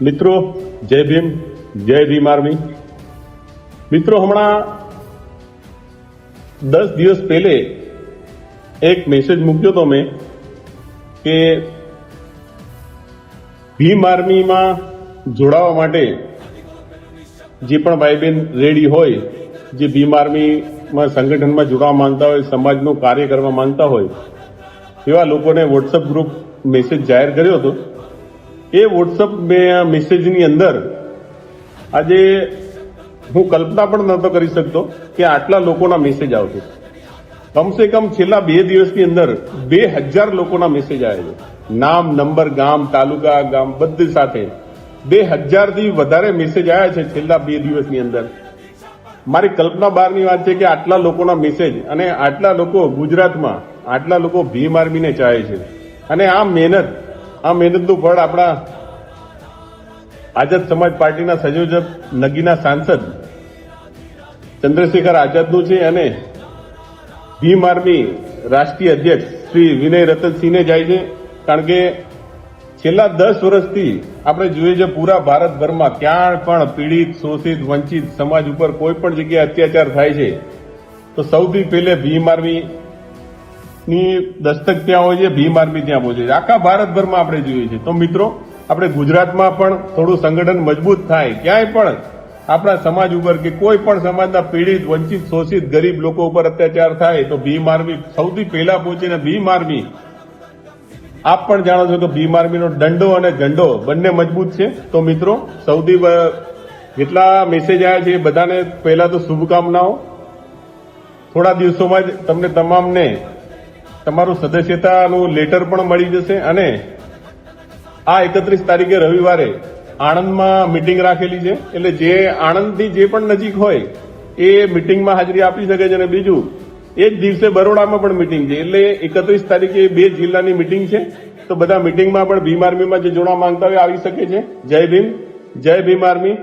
મિત્રો જય ભીમ, જય ભીમ આર્મી। મિત્રો હમણાં 10 દિવસ પહેલે એક મેસેજ મૂક્યો હતો મેં કે ભીમ આર્મીમાં જોડાવા માટે જે પણ ભાઈ બહેન રેડી હોય, જે ભીમ આર્મીમાં સંગઠનમાં જોડાવા માંગતા હોય, સમાજનું કાર્ય કરવા માંગતા હોય, એવા લોકોને વોટ્સઅપ ગ્રુપ મેસેજ જાહેર કર્યો હતો। એ વોટ્સઅપ મેસેજની અંદર આજે હું કલ્પના પણ નહોતો કરી શકતો કે આટલા લોકોના મેસેજ આવશે। કમસે કમ છેલ્લા 2 દિવસની અંદર 2000 લોકોના મેસેજ આવ્યા છે। નામ, નંબર, ગામ, તાલુકા, ગામ બધી સાથે 2000 થી વધારે મેસેજ આવ્યા છે છેલ્લા 2 દિવસની અંદર। મારી કલ્પના બહારની વાત છે કે આટલા લોકોના મેસેજ અને આટલા લોકો ગુજરાતમાં, આટલા લોકો ભીમ આર્મીને ચાહે છે અને આ મહેનતનું ફળ આપણા આઝાદ સમાજ પાર્ટીના સંયોજક, નગીના સાંસદ ચંદ્રશેખર આઝાદનું છે અને ભીમ આર્મી રાષ્ટ્રીય અધ્યક્ષ શ્રી વિનય રતનસિંહને જાય છે। કારણ કે છેલ્લા 10 વર્ષથી આપણે જોઈએ છે પૂરા ભારતભરમાં ક્યાં પણ પીડિત, શોષિત, વંચિત સમાજ ઉપર કોઈ પણ જગ્યાએ અત્યાચાર થાય છે તો સૌથી પહેલે ભીમ આર્મી ની દસ્તક ત્યાં હોય છે, ભીમ આર્મી ત્યાં પહોંચે છે। આખા ભારતભરમાં આપણે જોઈએ છે। તો મિત્રો, આપણે ગુજરાતમાં પણ થોડું સંગઠન મજબૂત થાય, ક્યાંય પણ આપણા સમાજ ઉપર કે કોઈ પણ સમાજના પીડિત, વંચિત, શોષિત, ગરીબ લોકો ઉપર અત્યાચાર થાય તો ભીમ આર્મી સૌથી પહેલા પહોંચીને ભીમ આર્મી, આપ પણ જાણો છો કે ભીમ આર્મીનો દંડો અને ઝંડો બંને મજબૂત છે। તો મિત્રો, સૌથી જેટલા મેસેજ આવ્યા છે એ બધાને પહેલા તો શુભકામનાઓ। થોડા દિવસોમાં જ તમને તમામને તમારું સદસ્યતાનું લેટર પણ મળી જશે અને આ 31 તારીખે રવિવારે આણંદમાં મીટિંગ રાખેલી છે, એટલે જે આણંદથી જે પણ નજીક હોય એ મીટિંગમાં હાજરી આપી શકે છે। અને બીજું, એ જ દિવસે બરોડામાં પણ મીટિંગ છે, એટલે 31 તારીખે 2 જિલ્લાની મીટિંગ છે। તો બધા મીટિંગમાં પણ ભીમ આર્મીમાં જે જોડાવા માંગતા હોય આવી શકે છે। જય ભીમ, જય ભીમ આર્મી।